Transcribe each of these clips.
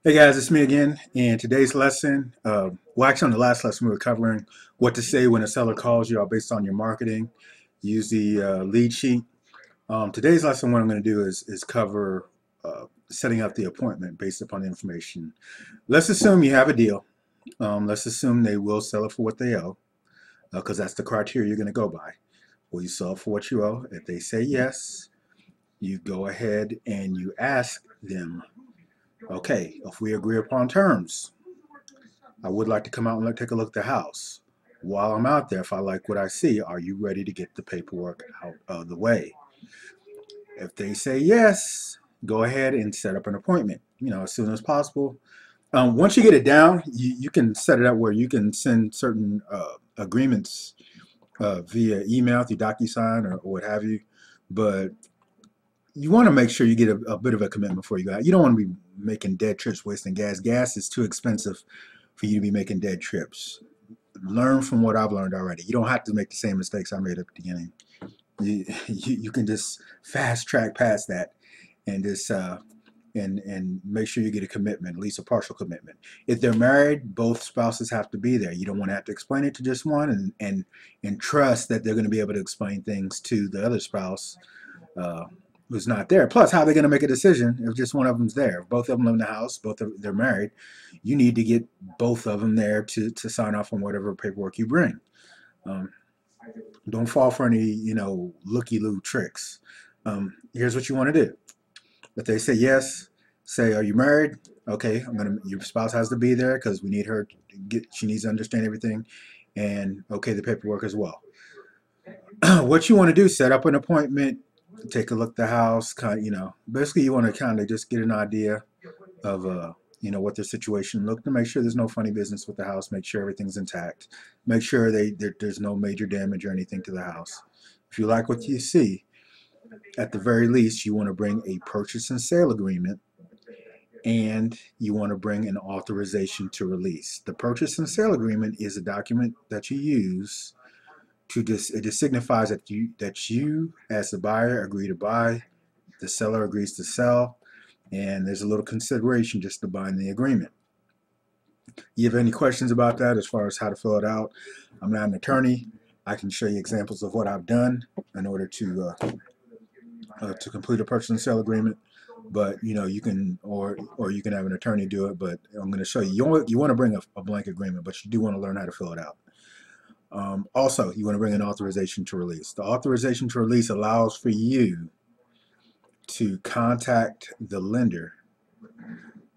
Hey guys, it's me again. In today's lesson, well, actually, on the last lesson, we were covering what to say when a seller calls you, all based on your marketing. Use the lead sheet. Today's lesson, what I'm going to do is cover setting up the appointment based upon the information. Let's assume you have a deal. Let's assume they will sell it for what they owe, because that's the criteria you're going to go by. Will you sell it for what you owe? If they say yes, you go ahead and you ask them, okay, if we agree upon terms, I would like to come out and take a look at the house. While I'm out there, if I like what I see, are you ready to get the paperwork out of the way? If they say yes, go ahead and set up an appointment, as soon as possible. Once you get it down, you can set it up where you can send certain agreements via email through DocuSign or what have you. But you want to make sure you get a bit of a commitment before you go out. You don't want to be making dead trips, wasting gas. Gas is too expensive for you to be making dead trips. Learn from what I've learned already. You don't have to make the same mistakes I made at the beginning. You can just fast track past that and just and make sure you get a commitment, at least a partial commitment. If they're married, both spouses have to be there. You don't want to have to explain it to just one, and trust that they're going to be able to explain things to the other spouse uh, who's not there. Plus, how are they going to make a decision if just one of them's there? If both of them live in the house, they're married. You need to get both of them there to sign off on whatever paperwork you bring. Um, don't fall for any looky-loo tricks. Here's what you want to do. If they say yes, say, "Are you married?" Okay, I'm gonna. Your spouse has to be there because we need her to get. She needs to understand everything, and okay, the paperwork as well. What you want to do, set up an appointment, take a look at the house, basically you want to kind of just get an idea of what their situation look to make sure there's no funny business with the house, make sure everything's intact, make sure there's no major damage or anything to the house. If you like what you see, at the very least you want to bring a purchase and sale agreement, and you want to bring an authorization to release. The purchase and sale agreement is a document that you use to just it just signifies that you as the buyer agree to buy, the seller agrees to sell, and there's a little consideration just to bind the agreement. You have any questions about that as far as how to fill it out? I'm not an attorney. I can show you examples of what I've done in order to complete a purchase and sale agreement. But you can or you can have an attorney do it. But I'm going to show you. You want to bring a blank agreement, but you do want to learn how to fill it out. Also, you want to bring an authorization to release. The authorization to release allows for you to contact the lender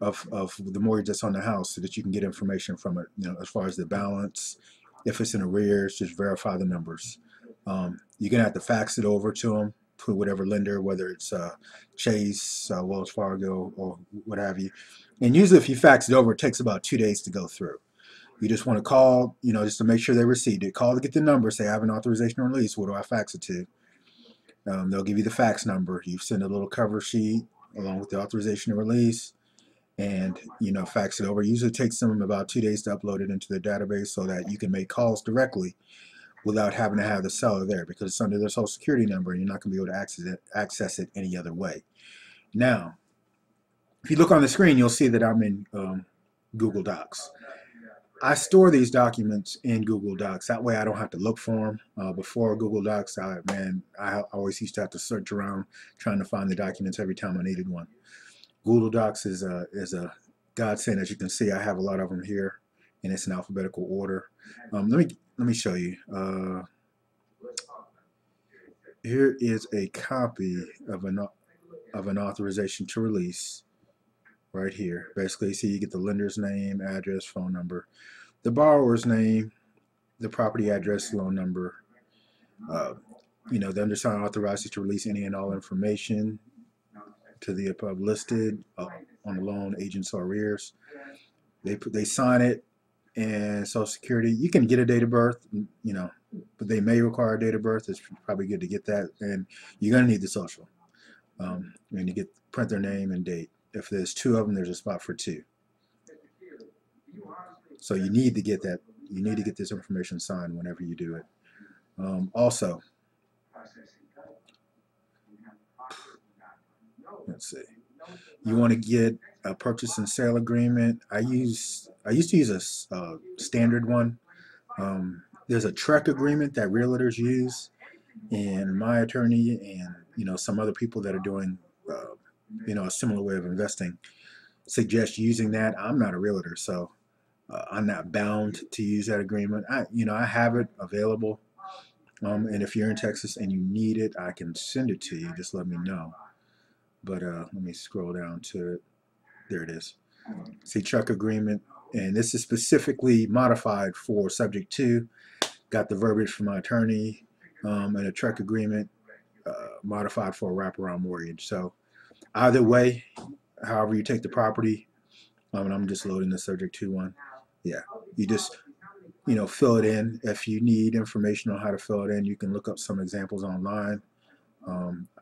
of the mortgage that's on the house so that you can get information from it, as far as the balance. If it's in arrears, just verify the numbers. You're going to have to fax it over to them, to whatever lender, whether it's Chase, Wells Fargo, or what have you. And usually if you fax it over, it takes about 2 days to go through. You just want to call, just to make sure they received it. Call to get the number, say, I have an authorization to release. What do I fax it to? They'll give you the fax number. You send a little cover sheet along with the authorization to release, and fax it over. Usually it takes them about 2 days to upload it into their database so that you can make calls directly without having to have the seller there, because it's under their social security number and you're not going to be able to access it any other way. Now, if you look on the screen, you'll see that I'm in Google Docs. I store these documents in Google Docs. That way I don't have to look for them. Before Google Docs, I always used to have to search around trying to find the documents every time I needed one. Google Docs is a godsend. As you can see, I have a lot of them here, and it's in alphabetical order. Let me show you. Here is a copy of an authorization to release right here. Basically, see, you get the lender's name, address, phone number, the borrower's name, the property address, loan number. Uh, the undersigned authorizes to release any and all information to the above listed on the loan, agents, or arrears. They sign it, and Social Security. You can get a date of birth, but they may require a date of birth. It's probably good to get that, and you're gonna need the social. And you print their name and date. If there's two of them, there's a spot for two. So you need to get that. You need to get this information signed whenever you do it. Also, let's see. You want to get a purchase and sale agreement. I used to use a standard one. There's a truck agreement that realtors use, and my attorney and some other people that are doing a similar way of investing suggest using that. I'm not a realtor, so I'm not bound to use that agreement. I have it available, and if you're in Texas and you need it, I can send it to you. Just let me know. But let me scroll down to it. There it is. See, truck agreement, and this is specifically modified for subject to. Got the verbiage from my attorney, and a truck agreement modified for a wraparound mortgage. So either way, however you take the property, and I'm just loading the subject to one. Yeah, you just fill it in. If you need information on how to fill it in, you can look up some examples online.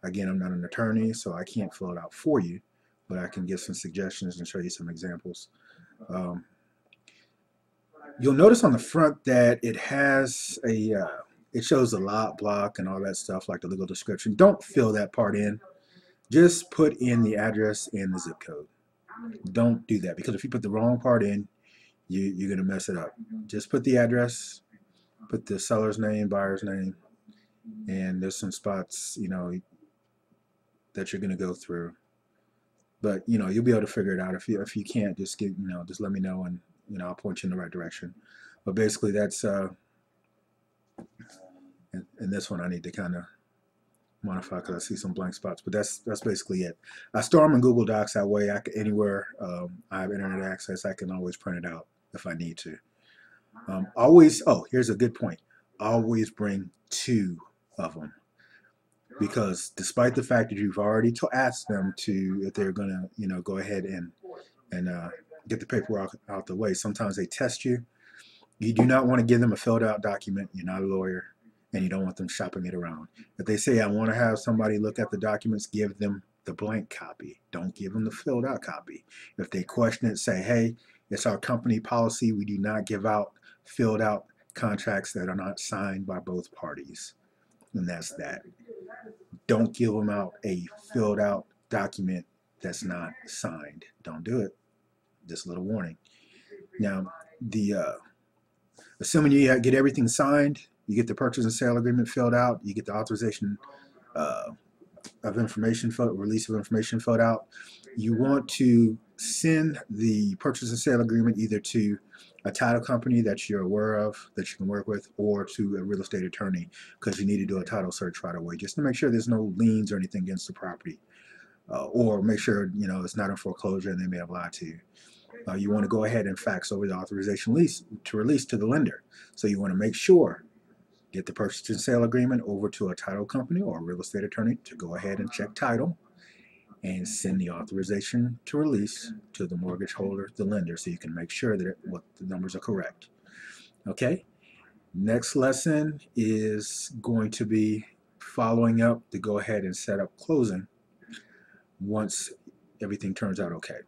Again, I'm not an attorney, so I can't fill it out for you, but I can give some suggestions and show you some examples. You'll notice on the front that it has it shows the lot block and all that stuff, like the legal description. Don't fill that part in. Just put in the address and the zip code. Don't do that, because if you put the wrong part in, you're going to mess it up. Just put the address, put the seller's name, buyer's name, and there's some spots, that you're going to go through. But, you'll be able to figure it out. If you can't, just just let me know, and, I'll point you in the right direction. But basically that's, and this one I need to kind of modify because I see some blank spots, but that's basically it. I store them in Google Docs. That way anywhere I have internet access, I can always print it out if I need to. Here's a good point. Always bring 2 of them, because despite the fact that you've already asked them to, if they're gonna go ahead and get the paperwork out the way, sometimes they test you. You do not want to give them a filled out document. You're not a lawyer, and you don't want them shopping it around. If they say, I want to have somebody look at the documents, give them the blank copy. Don't give them the filled out copy. If they question it, say, hey, it's our company policy. We do not give out filled out contracts that are not signed by both parties. And that's that. Don't give them out a filled out document that's not signed. Don't do it. Just a little warning. Now, assuming you get everything signed, you get the purchase and sale agreement filled out, you get the authorization of information, release of information filled out, you want to send the purchase and sale agreement either to a title company that you're aware of, that you can work with, or to a real estate attorney, because you need to do a title search right away, just to make sure there's no liens or anything against the property, or make sure it's not in foreclosure and they may have lied to you. You want to go ahead and fax over the authorization to release to the lender. So you want to make sure, get the purchase and sale agreement over to a title company or a real estate attorney to go ahead and check title, and send the authorization to release to the mortgage holder, the lender, so you can make sure that what the numbers are correct. Okay, next lesson is going to be following up to go ahead and set up closing once everything turns out okay.